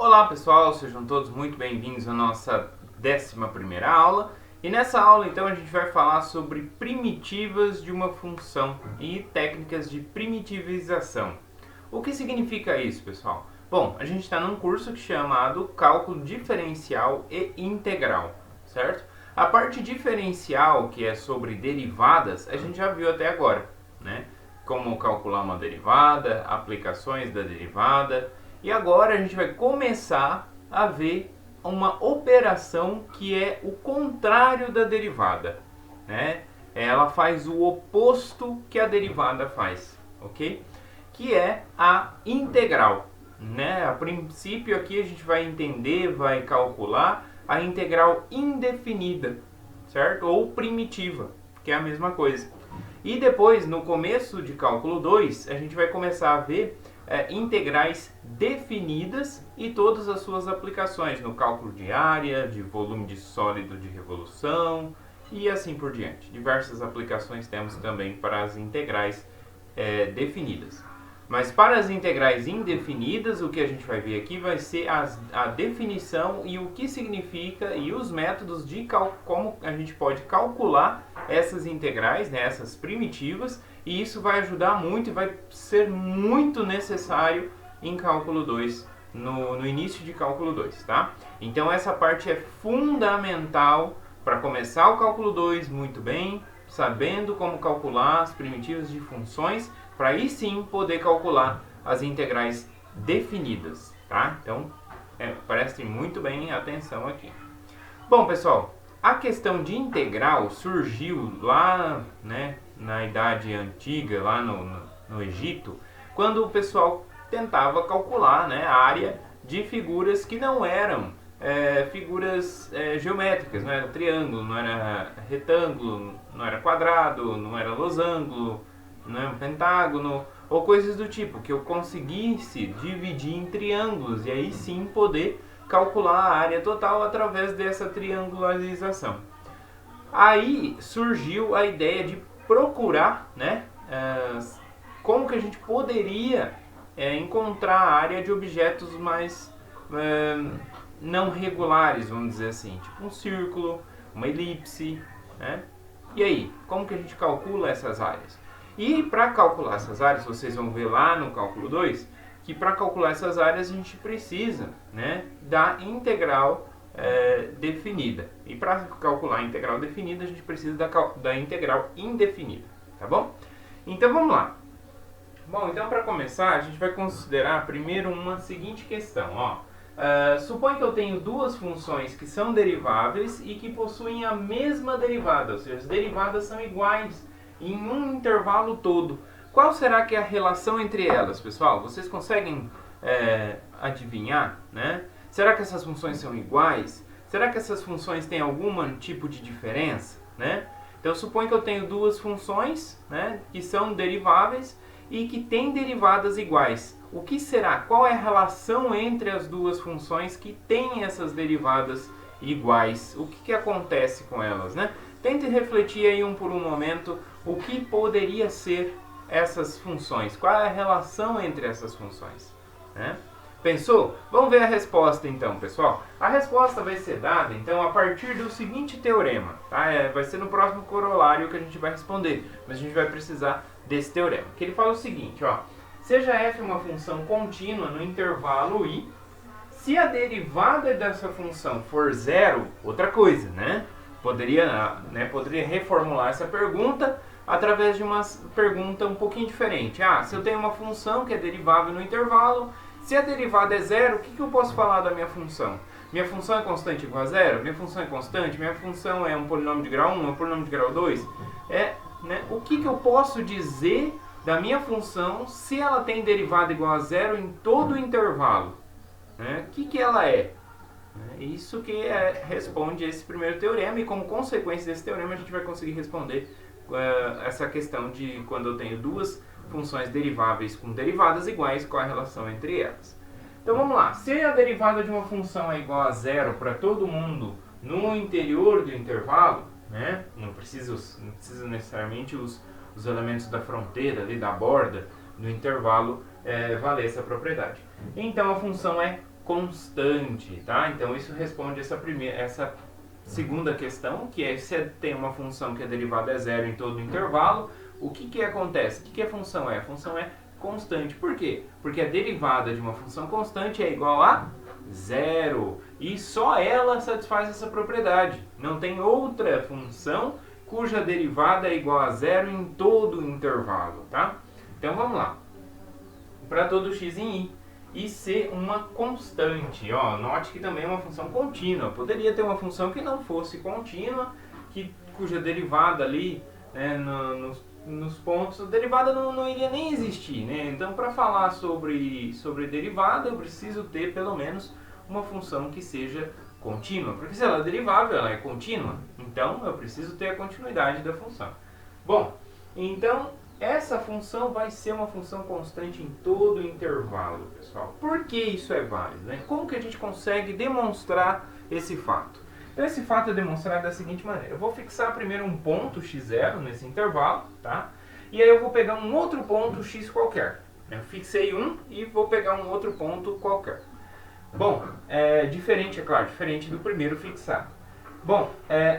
Olá pessoal, sejam todos muito bem-vindos à nossa 11ª aula. E nessa aula então a gente vai falar sobre primitivas de uma função e técnicas de primitivização. O que significa isso, pessoal? Bom, a gente está num curso chamado Cálculo Diferencial e Integral, certo? A parte diferencial, que é sobre derivadas, a gente já viu até agora, né? Como calcular uma derivada, aplicações da derivada. E agora a gente vai começar a ver uma operação que é o contrário da derivada, né? Ela faz o oposto que a derivada faz, ok? Que é a integral, né? A princípio aqui a gente vai entender, vai calcular a integral indefinida, certo? Ou primitiva, que é a mesma coisa. E depois, no começo de cálculo 2, a gente vai começar a ver integrais definidas e todas as suas aplicações no cálculo de área, de volume de sólido de revolução e assim por diante. Diversas aplicações temos também para as integrais definidas. Mas para as integrais indefinidas, o que a gente vai ver aqui vai ser a definição e o que significa e os métodos de como a gente pode calcular essas integrais, né, essas primitivas, e isso vai ajudar muito e vai ser muito necessário em cálculo 2, no início de cálculo 2, tá? Então essa parte é fundamental para começar o cálculo 2 muito bem, sabendo como calcular as primitivas de funções, para aí sim poder calcular as integrais definidas, tá? Então, prestem muito bem atenção aqui. Bom, pessoal, a questão de integral surgiu lá, né, na Idade Antiga, lá no Egito, quando o pessoal tentava calcular, né, a área de figuras que não eram figuras geométricas, não era triângulo, não era retângulo, não era quadrado, não era losango, não era pentágono, ou coisas do tipo, que eu conseguisse dividir em triângulos e aí sim poder calcular a área total através dessa triangularização. Aí surgiu a ideia de procurar, né, como que a gente poderia encontrar a área de objetos mais não regulares, vamos dizer assim, tipo um círculo, uma elipse, né? E aí, como que a gente calcula essas áreas? E para calcular essas áreas, vocês vão ver lá no cálculo 2, que para calcular essas áreas a gente precisa, né, da integral definida. E para calcular a integral definida, a gente precisa da integral indefinida, tá bom? Então vamos lá. Bom, então para começar, a gente vai considerar primeiro uma seguinte questão, ó. Supõe que eu tenho duas funções que são deriváveis e que possuem a mesma derivada, ou seja, as derivadas são iguais em um intervalo todo. Qual será que é a relação entre elas, pessoal? Vocês conseguem adivinhar, né? Será que essas funções são iguais? Será que essas funções têm algum tipo de diferença, né? Então, suponho que eu tenho duas funções, né, que são deriváveis e que têm derivadas iguais. O que será? Qual é a relação entre as duas funções que têm essas derivadas iguais? O que acontece com elas, né? Tente refletir aí por um momento o que poderia ser essas funções. Qual é a relação entre essas funções, né? Pensou? Vamos ver a resposta então, pessoal. A resposta vai ser dada então a partir do seguinte teorema, tá? Vai ser no próximo corolário que a gente vai responder, mas a gente vai precisar desse teorema. Que ele fala o seguinte, ó: seja f uma função contínua no intervalo i, se a derivada dessa função for zero, outra coisa, né? Poderia reformular essa pergunta através de uma pergunta um pouquinho diferente. Se eu tenho uma função que é derivável no intervalo, se a derivada é zero, o que eu posso falar da minha função? Minha função é constante igual a zero? Minha função é constante? Minha função é um polinômio de grau 1, um polinômio de grau 2? O que eu posso dizer da minha função se ela tem derivada igual a zero em todo o intervalo? O que ela é? Isso que responde esse primeiro teorema, e como consequência desse teorema a gente vai conseguir responder essa questão de quando eu tenho duas funções deriváveis com derivadas iguais, qual a relação entre elas. Então vamos lá, se a derivada de uma função é igual a zero para todo mundo no interior do intervalo, né? Não precisa necessariamente os elementos da fronteira, ali da borda, no intervalo, valer essa propriedade. Então a função é constante, tá? Então isso responde essa segunda questão, que é se tem uma função que a derivada é zero em todo o intervalo, o que acontece? O que a função é? A função é constante. Por quê? Porque a derivada de uma função constante é igual a zero. E só ela satisfaz essa propriedade. Não tem outra função cuja derivada é igual a zero em todo o intervalo, tá? Então vamos lá. Para todo x em i. E ser uma constante. Ó, note que também é uma função contínua. Poderia ter uma função que não fosse contínua, cuja derivada ali, né, nos pontos, a derivada não iria nem existir, né? Então, para falar sobre derivada, eu preciso ter pelo menos uma função que seja contínua. Porque se ela é derivável, ela é contínua. Então, eu preciso ter a continuidade da função. Bom, então essa função vai ser uma função constante em todo o intervalo, pessoal. Por que isso é válido, né? Como que a gente consegue demonstrar esse fato? Então esse fato é demonstrado da seguinte maneira. Eu vou fixar primeiro um ponto x0 nesse intervalo, tá? E aí eu vou pegar um outro ponto x qualquer. Eu fixei um e vou pegar um outro ponto qualquer. Bom, diferente, é claro, diferente do primeiro fixado. Bom,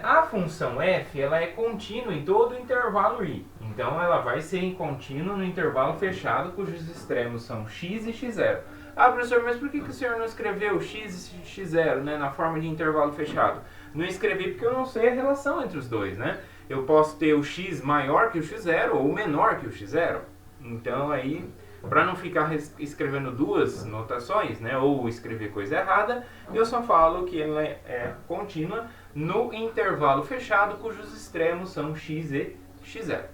a função f ela é contínua em todo o intervalo i. Então ela vai ser contínua no intervalo fechado, cujos extremos são x e x0. Ah, professor, mas por que o senhor não escreveu x e x0, né, na forma de intervalo fechado? Não escrevi porque eu não sei a relação entre os dois, né? Eu posso ter o x maior que o x0 ou menor que o x0. Então aí, para não ficar escrevendo duas notações, né, ou escrever coisa errada, eu só falo que ela é contínua no intervalo fechado, cujos extremos são x e x0.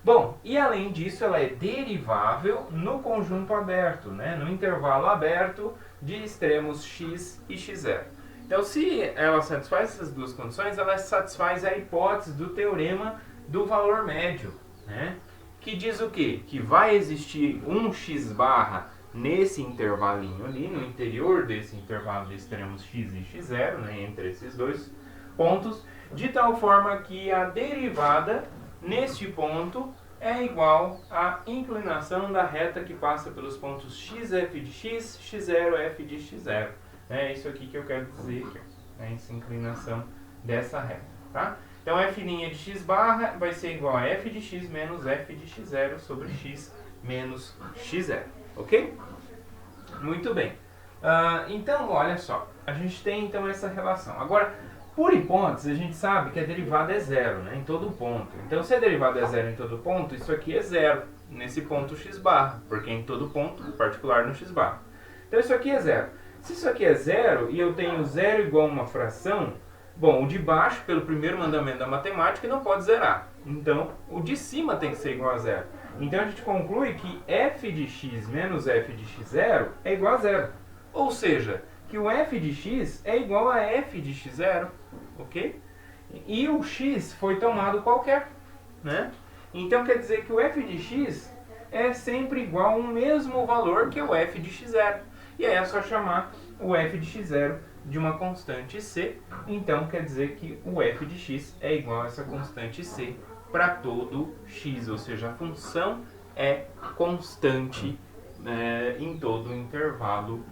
Bom, e além disso, ela é derivável no conjunto aberto, né, no intervalo aberto de extremos x e x0. Então, se ela satisfaz essas duas condições, ela satisfaz a hipótese do teorema do valor médio, né, que diz o quê? Que vai existir um x barra nesse intervalinho ali, no interior desse intervalo de extremos x e x0, né, entre esses dois pontos, de tal forma que a derivada neste ponto é igual à inclinação da reta que passa pelos pontos xf de x, x0, f de x0. É isso aqui que eu quero dizer aqui, né, essa inclinação dessa reta, tá? Então f' de x barra vai ser igual a f de x menos f de x0 sobre x menos x0, ok? Muito bem. Então, olha só, a gente tem então essa relação. Agora, por hipótese, a gente sabe que a derivada é zero, né, em todo ponto. Então, se a derivada é zero em todo ponto, isso aqui é zero nesse ponto x barra, porque é em todo ponto, em particular no x barra. Então, isso aqui é zero. Se isso aqui é zero e eu tenho zero igual a uma fração, bom, o de baixo, pelo primeiro mandamento da matemática, não pode zerar. Então, o de cima tem que ser igual a zero. Então, a gente conclui que f de x menos f de x0 é igual a zero. Ou seja, que o f de x é igual a f de x0, ok? E o x foi tomado qualquer, né? Então, quer dizer que o f de x é sempre igual a um mesmo valor que o f de x0. E aí é só chamar o f de x0 de uma constante c. Então, quer dizer que o f de x é igual a essa constante c para todo x. Ou seja, a função é constante em todo o intervalo